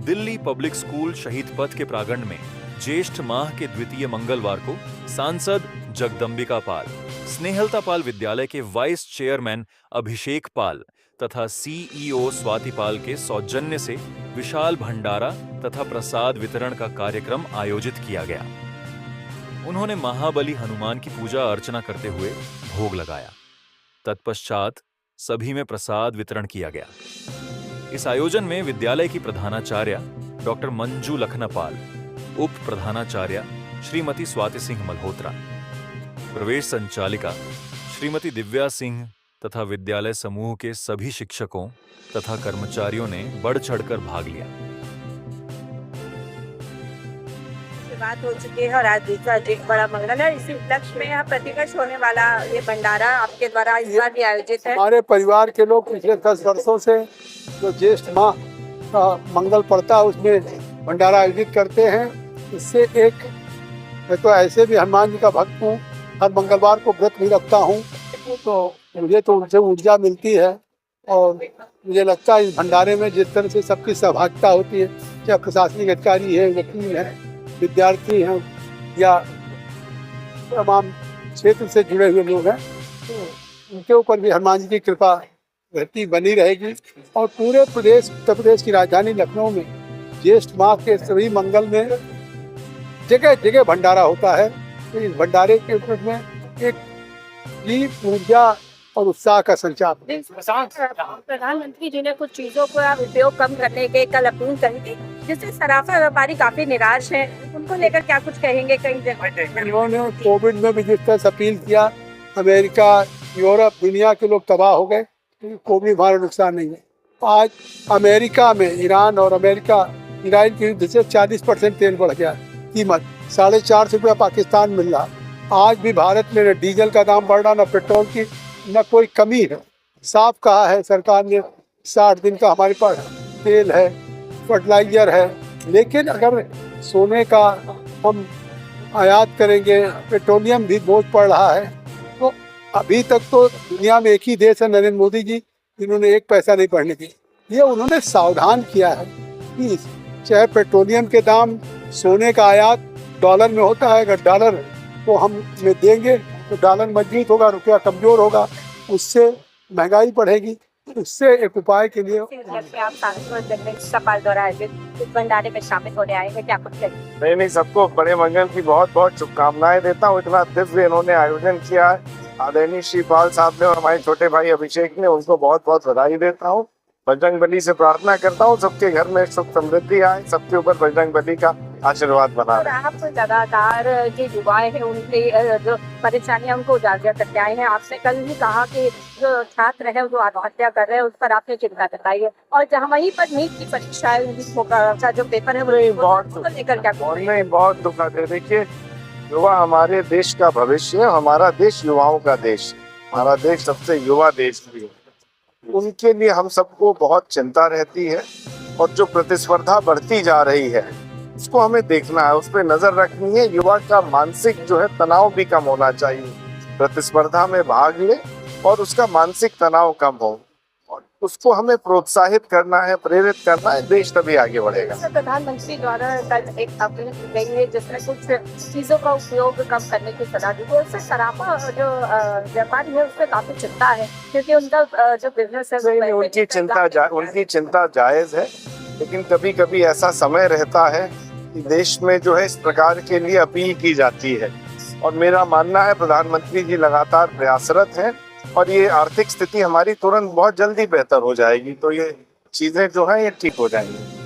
Delhi public school शहीद पथ के प्रांगण में ज्येष्ठ माह के द्वितीय मंगलवार को सांसद जगदंबिका पाल, स्नेहलता पाल विद्यालय के वाइस चेयरमैन अभिषेक पाल तथा सीईओ स्वाति पाल के सौजन्य से विशाल भंडारा तथा प्रसाद वितरण का कार्यक्रम आयोजित किया गया। उन्होंने महाबली हनुमान की पूजा अर्चना करते हुए भोग लगाया। तत्पश्चात सभी में प्रसाद वितरण किया गया। इस आयोजन में विद्यालय की प्रधानाचार्य डॉक्टर मंजू लखनापाल, उप प्रधानाचार्य श्रीमती स्वाति सिंह मल्होत्रा, प्रवेश संचालिका श्रीमती दिव्या सिंह तथा विद्यालय समूह के सभी शिक्षकों तथा कर्मचारियों ने बढ़ चढ़कर भाग लिया। बात हो चुकी है और आज दूसरा एक बड़ा मंगल है। इसी उपलक्ष्य में यहाँ प्रतिवर्ष होने वाला ये भंडारा आपके द्वारा इस बार भी आयोजित है। हमारे परिवार के लोग पिछले 10 वर्षों से जो ज्येष्ठ माह का मंगल पड़ता है उसमें भंडारा आयोजित करते हैं। इससे मैं तो ऐसे भी हनुमान जी का भक्त हूँ, हर मंगलवार को व्रत भी रखता हूँ, तो मुझे तो उनसे ऊर्जा मिलती है। और मुझे लगता है इस भंडारे में जिस तरह से सबकी सहभागिता होती है, चाहे प्रशासनिक अधिकारी है, वकील है, विद्यार्थी हैं या तमाम क्षेत्र से जुड़े हुए लोग हैं, तो उनके ऊपर भी हनुमान जी की कृपा रहती बनी रहेगी। और पूरे प्रदेश, उत्तर प्रदेश की राजधानी लखनऊ में ज्येष्ठ माह के सभी मंगल में जगह जगह भंडारा होता है। तो इस भंडारे के ऊपर में एक ऊर्जा और उत्साह का संचार। प्रधानमंत्री जी ने कुछ चीजों का उपयोग कम करने के कल अपील कही थी, जिससे सराफा व्यापारी काफी निराश हैं। उनको लेकर क्या कुछ कहेंगे? कई जगह इन्होंने कोविड में भी जिस तरह से अपील किया, अमेरिका, यूरोप, दुनिया के लोग तबाह हो गए, कोई हमारा नुकसान नहीं है। आज अमेरिका में ईरान के युद्ध से 40% तेल बढ़ गया, कीमत 450 रुपया पाकिस्तान मिल रहा। आज भी भारत में न डीजल का दाम बढ़ रहा, न पेट्रोल की न कोई कमी है। साफ कहा है सरकार ने 60 दिन का हमारे पास तेल है, फर्टिलाइजर है, लेकिन अगर सोने का हम आयात करेंगे, पेट्रोलियम भी बोझ पड़ रहा है। तो अभी तक तो दुनिया में एक ही देश है, नरेंद्र मोदी जी, जिन्होंने एक पैसा नहीं बढ़ने दी। ये उन्होंने सावधान किया है कि चाहे पेट्रोलियम के दाम, सोने का आयात डॉलर में होता है, अगर डॉलर को हम देंगे तो डॉलर मजबूत होगा, रुपया कमजोर होगा, उससे महंगाई बढ़ेगी। उससे एक उपाय के लिए आप सांसद द्वारा आयोजित इस भंडारे में शामिल होने आए हैं, क्या कुछ कहेंगे? नहीं, सबको बड़े मंगल की बहुत बहुत शुभकामनाएं देता हूँ। इतना दिव्य इन्होंने आयोजन किया है, आदरणीय श्री पाल साहब ने और हमारे छोटे भाई अभिषेक ने, उनको बहुत बहुत बधाई देता हूँ। बजरंग बली से प्रार्थना करता हूँ सबके घर में सुख समृद्धि आए, सबके ऊपर बजरंग बली का आशीर्वाद बना रहे। आप लगातार जो युवाएं हैं उनकी जो परेशानियां उनको उजागर करते आए हैं। आपने कल भी कहा कि जो छात्र है वो आत्महत्या कर रहे हैं, उस पर आपने चिंता जताई है। और जहाँ वहीं पर नीट की परीक्षा है, जो पेपर है वो लेकर क्या नहीं, बहुत दुखद है। देखिए, युवा हमारे देश का भविष्य है, हमारा देश युवाओं का देश है, हमारा देश सबसे युवा देश भी है। उनके लिए हम सबको बहुत चिंता रहती है और जो प्रतिस्पर्धा बढ़ती जा रही है उसको हमें देखना है, उस पर नजर रखनी है। युवा का मानसिक जो है तनाव भी कम होना चाहिए, प्रतिस्पर्धा में भाग ले और उसका मानसिक तनाव कम हो और उसको हमें प्रोत्साहित करना है, प्रेरित करना है, देश तभी आगे बढ़ेगा। प्रधानमंत्री द्वारा कल एक अपील की गई है जिसमें कुछ चीजों का उपयोग कम करने की सलाह दी है। उससे सराफा जो व्यापारी है उसमें काफी चिंता है, क्योंकि उनका जो बिजनेस है उनकी चिंता जायज है, लेकिन कभी कभी ऐसा समय रहता है कि देश में जो है इस प्रकार के लिए अपील की जाती है। और मेरा मानना है प्रधानमंत्री जी लगातार प्रयासरत हैं और ये आर्थिक स्थिति हमारी तुरंत बहुत जल्दी बेहतर हो जाएगी, तो ये चीजें जो है ये ठीक हो जाएंगी।